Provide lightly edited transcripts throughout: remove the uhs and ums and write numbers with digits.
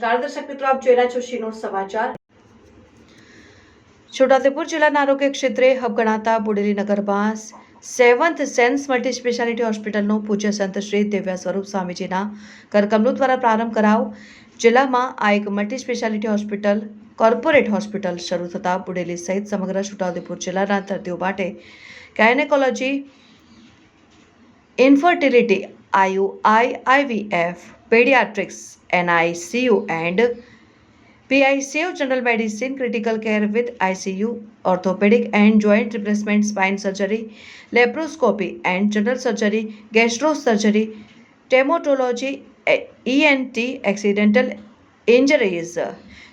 નમસ્કાર દર્શક મિત્રો, આપ જોઈ રહ્યા છો શિનોર સમાચાર। છોટાઉદેપુર જિલ્લાના આરોગ્ય ક્ષેત્રે હબ ગણાતા બોડેલી નગરમાં સેવન્થ સેન્સ મલ્ટી સ્પેશિયાલિટી હોસ્પિટલનો પૂજ્ય સંત શ્રી દિવ્ય સ્વરૂપ સ્વામીજીના કરકમલું દ્વારા પ્રારંભ કરાવ। જિલ્લામાં આ એક multi speciality hospital corporate hospital શરૂ થતાં બોડેલી સહિત સમગ્ર છોટાઉદેપુર જિલ્લાના દર્દીઓ માટે gynaecology, infertility, IUI, IVF, pediatrics, NICU and PICU, general medicine, critical care with ICU, orthopedic and joint replacement, spine surgery, laparoscopy and general surgery, gastrosurgery, dermatology, ENT, accidental injuries,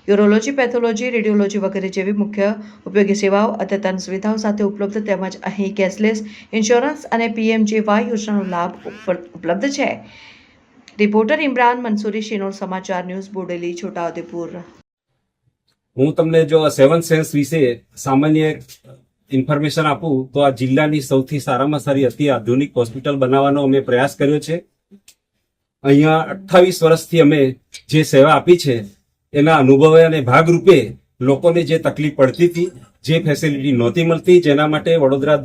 urology, pathology, radiology વગેરે જેવી મુખ્ય ઉપયોગી સેવાઓ અદ્યતન સુવિધાઓ સાથે ઉપલબ્ધ તેમજ અહીં કેશલેસ ઇન્સ્યોરન્સ અને PMJY યોજનાનો લાભ ઉપલબ્ધ છે। રિપોર્ટર ઇમરાન મંસૂરી, શિનોર સમાચાર ન્યૂઝ, બોડેલી, છોટાઉદેપુર। હું તમને જો સેવન સેન્સ વિશે સામાન્ય ઇન્ફોર્મેશન આપું તો આ જિલ્લાની સૌથી સારામાં સારી અતિ આધુનિક હોસ્પિટલ બનાવવાનો અમે પ્રયાસ કર્યો છે। અહીંયા 28 વર્ષથી અમે જે સેવા આપી છે એના અનુભવે અને ભાગરૂપે લોકોને જે તકલીફ પડતી હતી, જે ફેસિલિટી નહોતી મળતી, જેના માટે વડોદરા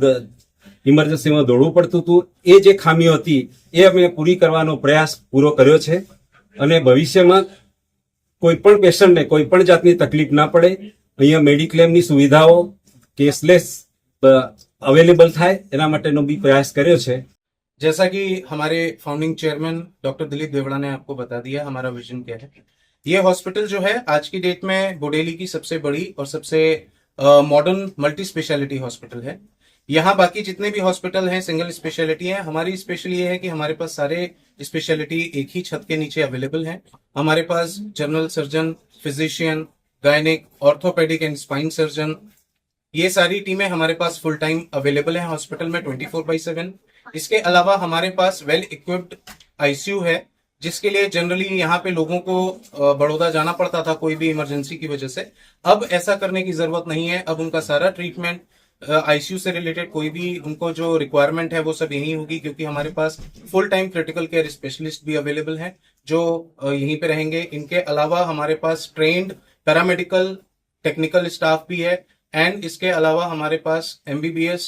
ઇમરજન્સીમાં દોડવું પડતું હતું, એ જે ખામીઓ હતી એ અમે પૂરી કરવાનો પ્રયાસ પૂરો કર્યો છે। અને ભવિષ્યમાં કોઈ પણ પેશન્ટને કોઈ પણ જાતની તકલીફ ના પડે, અહીંયા મેડિક્લેમની સુવિધાઓ કેશલેસ અવેલેબલ થાય એના માટેનો બી પ્રયાસ કર્યો છે। जैसा कि हमारे founding chairman doctor Dilip Deora ने आपको बता दिया हमारा विजन क्या है। ये हॉस्पिटल जो है आज की डेट में बोडेली की सबसे बड़ी और सबसे मॉडर्न मल्टी स्पेशलिटी हॉस्पिटल है। यहाँ बाकी जितने भी हॉस्पिटल हैं सिंगल स्पेशलिटी हैं, हमारी स्पेशल ये है कि हमारे पास सारे स्पेशलिटी एक ही छत के नीचे अवेलेबल हैं। हमारे पास general surgeon, physician, gynaec, orthopaedic and spine surgeon, ये सारी टीमें हमारे पास फुल टाइम अवेलेबल है हॉस्पिटल में 24/7। इसके अलावा हमारे पास वेल इक्विप्ड ICU है, जिसके लिए जनरली यहाँ पे लोगों को बड़ौदा जाना पड़ता था कोई भी इमरजेंसी की वजह से। अब ऐसा करने की जरूरत नहीं है। अब उनका सारा ट्रीटमेंट ICU से रिलेटेड कोई भी उनको जो रिक्वायरमेंट है वो सब यही होगी, क्योंकि हमारे पास full time critical care specialist भी अवेलेबल हैं जो यहीं पे रहेंगे। इनके अलावा हमारे पास ट्रेन्ड पैरामेडिकल टेक्निकल स्टाफ भी है एंड इसके अलावा हमारे पास MBBS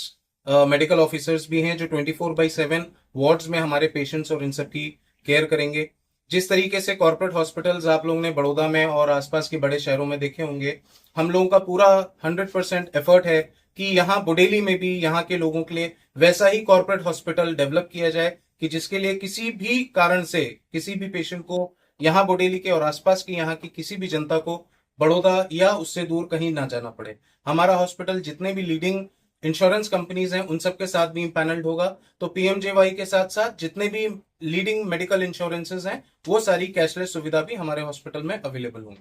मेडिकल ऑफिसर्स भी हैं जो 24/7 वार्ड्स में हमारे पेशेंट्स और इन सब की केयर करेंगे। जिस तरीके से कॉर्पोरेट हॉस्पिटल्स आप लोगों ने बड़ौदा में और आसपास के बड़े शहरों में देखे होंगे, हम लोगों का पूरा 100% एफर्ट है कि यहाँ बोडेली में भी यहाँ के लोगों के लिए वैसा ही कॉर्पोरेट हॉस्पिटल डेवलप किया जाए कि जिसके लिए किसी भी कारण से किसी भी पेशेंट को यहाँ बोडेली के और आसपास की यहाँ की किसी भी जनता को बड़ौदा या उससे दूर कहीं ना जाना पड़े। हमारा हॉस्पिटल जितने भी लीडिंग इंश्योरेंस कंपनीज हैं उन सब के साथ भी पैनल्ड होगा, तो PMJY के साथ साथ जितने भी लीडिंग मेडिकल इंश्योरेंसेज हैं वो सारी कैशलेस सुविधा भी हमारे हॉस्पिटल में अवेलेबल होंगी।